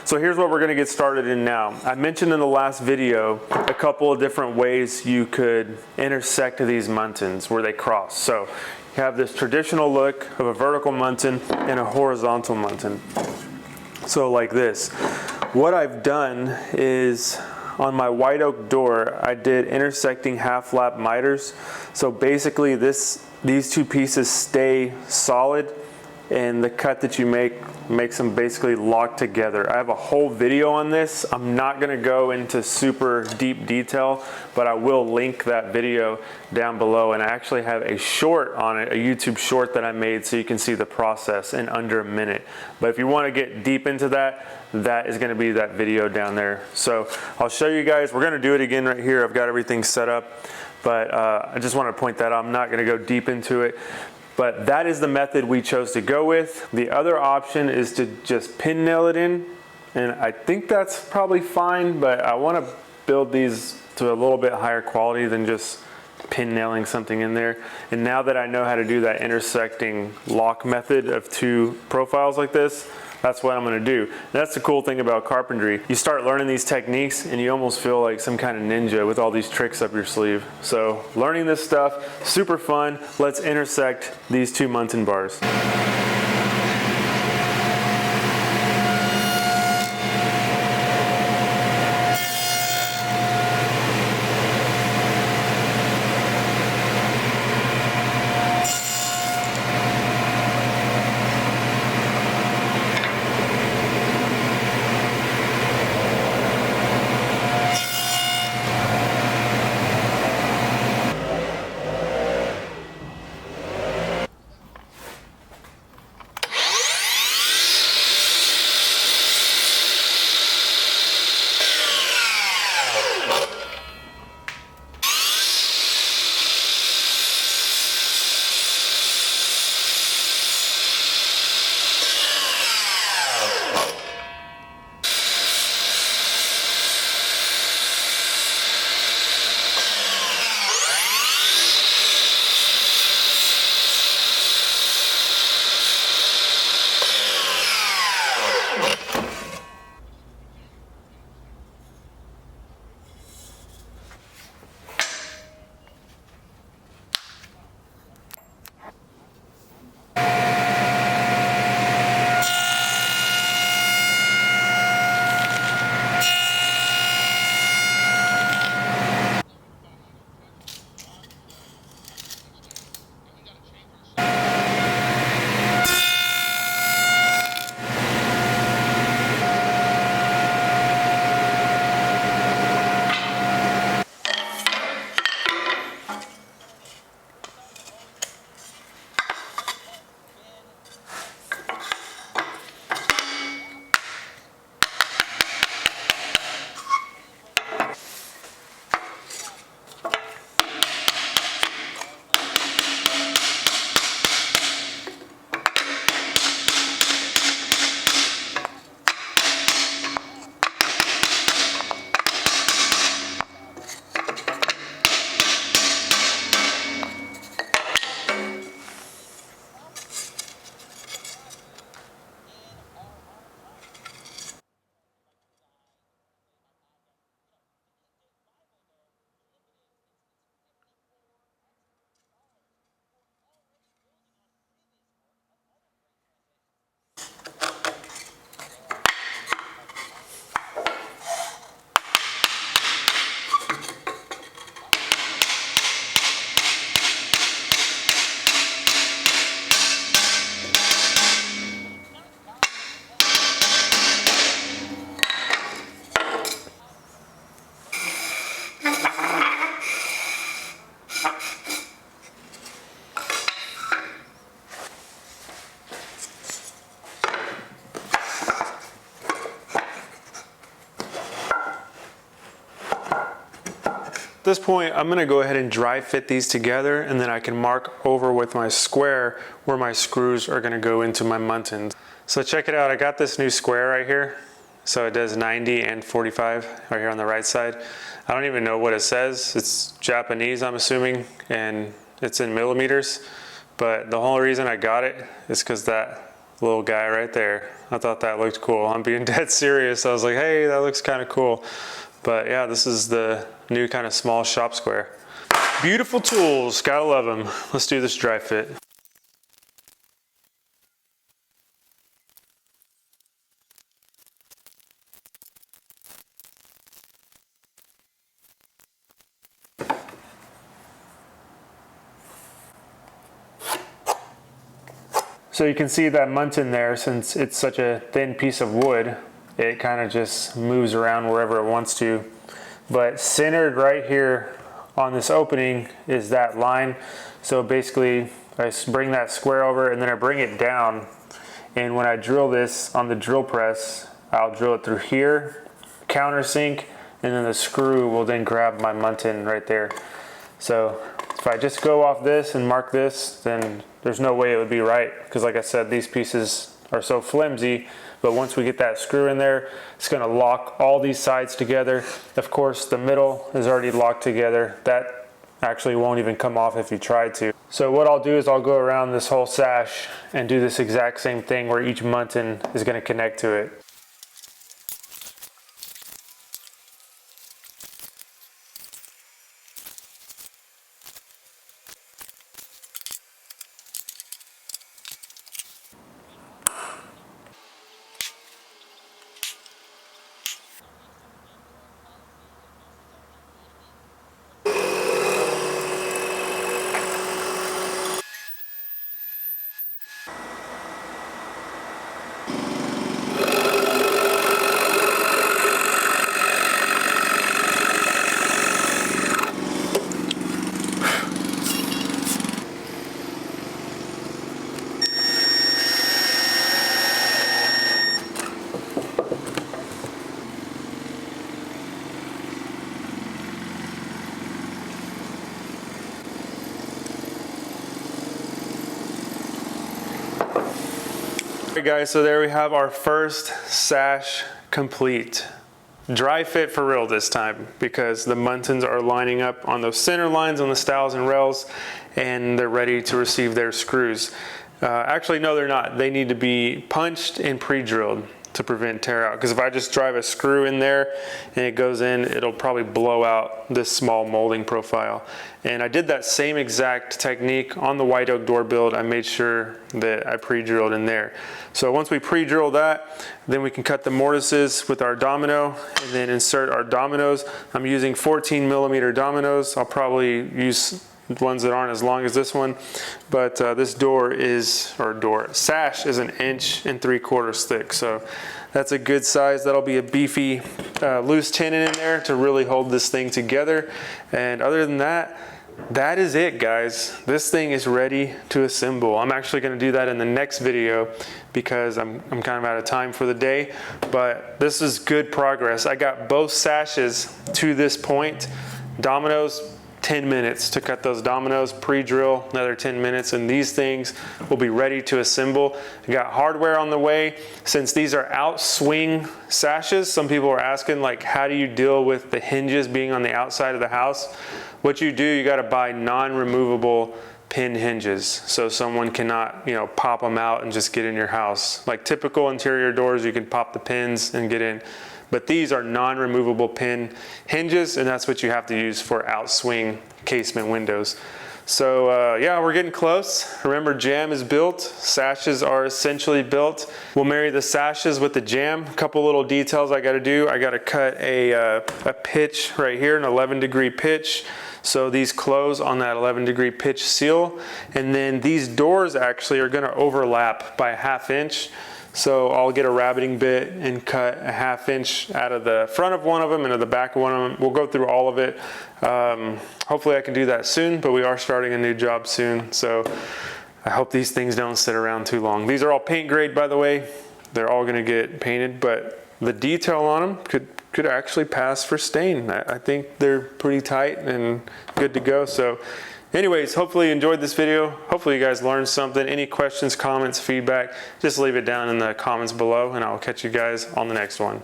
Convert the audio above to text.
So here's what we're gonna get started in now. I mentioned in the last video a couple of different ways you could intersect these muntins where they cross. So you have this traditional look of a vertical muntin and a horizontal muntin. So like this. What I've done is on my white oak door, I did intersecting half lap miters. So basically these two pieces stay solid, and the cut that you make makes them basically locked together. I have a whole video on this. I'm not gonna go into super deep detail, but I will link that video down below, and I actually have a short on it, a YouTube short that I made so you can see the process in under a minute. But if you wanna get deep into that, that is gonna be that video down there. So I'll show you guys, we're gonna do it again right here. I've got everything set up, but I just wanna point that out. I'm not gonna go deep into it. But that is the method we chose to go with. The other option is to just pin nail it in, and I think that's probably fine, but I want to build these to a little bit higher quality than just pin nailing something in there. And now that I know how to do that intersecting lock method of two profiles like this, that's what I'm gonna do. And that's the cool thing about carpentry. You start learning these techniques and you almost feel like some kind of ninja with all these tricks up your sleeve. So learning this stuff, super fun. Let's intersect these two muntin bars. At this point, I'm gonna go ahead and dry fit these together, and then I can mark over with my square where my screws are gonna go into my muntins. So check it out, I got this new square right here. So it does 90 and 45 right here on the right side. I don't even know what it says. It's Japanese, I'm assuming, and it's in millimeters. But the whole reason I got it is because that little guy right there. I thought that looked cool. I'm being dead serious. I was like, hey, that looks kind of cool. But yeah, this is the new kind of small shop square. Beautiful tools, gotta love them. Let's do this dry fit. So you can see that muntin there, since it's such a thin piece of wood, it kind of just moves around wherever it wants to. But centered right here on this opening is that line. So basically I bring that square over and then I bring it down. And when I drill this on the drill press, I'll drill it through here, countersink, and then the screw will then grab my muntin right there. So if I just go off this and mark this, then there's no way it would be right, because like I said, these pieces are so flimsy. But once we get that screw in there, it's going to lock all these sides together. Of course, the middle is already locked together. That actually won't even come off if you try to. So what I'll do is I'll go around this whole sash and do this exact same thing where each muntin is going to connect to it. Alright guys, so there we have our first sash complete. Dry fit for real this time, because the muntins are lining up on those center lines on the stiles and rails, and they're ready to receive their screws. Actually, no, they're not. They need to be punched and pre-drilled to prevent tear out, because if I just drive a screw in there and it goes in, it'll probably blow out this small molding profile. And I did that same exact technique on the white oak door build. I made sure that I pre-drilled in there. So once we pre-drill that, then we can cut the mortises with our domino and then insert our dominoes. I'm using 14 millimeter dominoes. I'll probably use ones that aren't as long as this one, but this sash is 1 3/4 inches thick, so that's a good size. That'll be a beefy loose tenon in there to really hold this thing together. And other than that, that is it, guys. This thing is ready to assemble. I'm actually going to do that in the next video because I'm kind of out of time for the day, but this is good progress. I got both sashes to this point. Dominoes, 10 minutes to cut those dominoes, pre-drill, another 10 minutes, and these things will be ready to assemble. I got hardware on the way. Since these are outswing sashes, some people are asking, like, how do you deal with the hinges being on the outside of the house? What you do, you got to buy non-removable pin hinges, so someone cannot, pop them out and just get in your house. Like typical interior doors, you can pop the pins and get in. But these are non-removable pin hinges, and that's what you have to use for outswing casement windows. So yeah, we're getting close. Remember, jam is built, sashes are essentially built. We'll marry the sashes with the jam. A couple little details I gotta do. I gotta cut a pitch right here, an 11-degree pitch. So these close on that 11-degree pitch seal. And then these doors actually are gonna overlap by 1/2 inch. So I'll get a rabbiting bit and cut a 1/2 inch out of the front of one of them and at the back of one of them. We'll go through all of it. Hopefully I can do that soon, but we are starting a new job soon. So I hope these things don't sit around too long. These are all paint grade, by the way. They're all gonna get painted, but the detail on them could actually pass for stain. I think they're pretty tight and good to go. So anyways, hopefully you enjoyed this video. Hopefully you guys learned something. Any questions, comments, feedback, just leave it down in the comments below, and I'll catch you guys on the next one.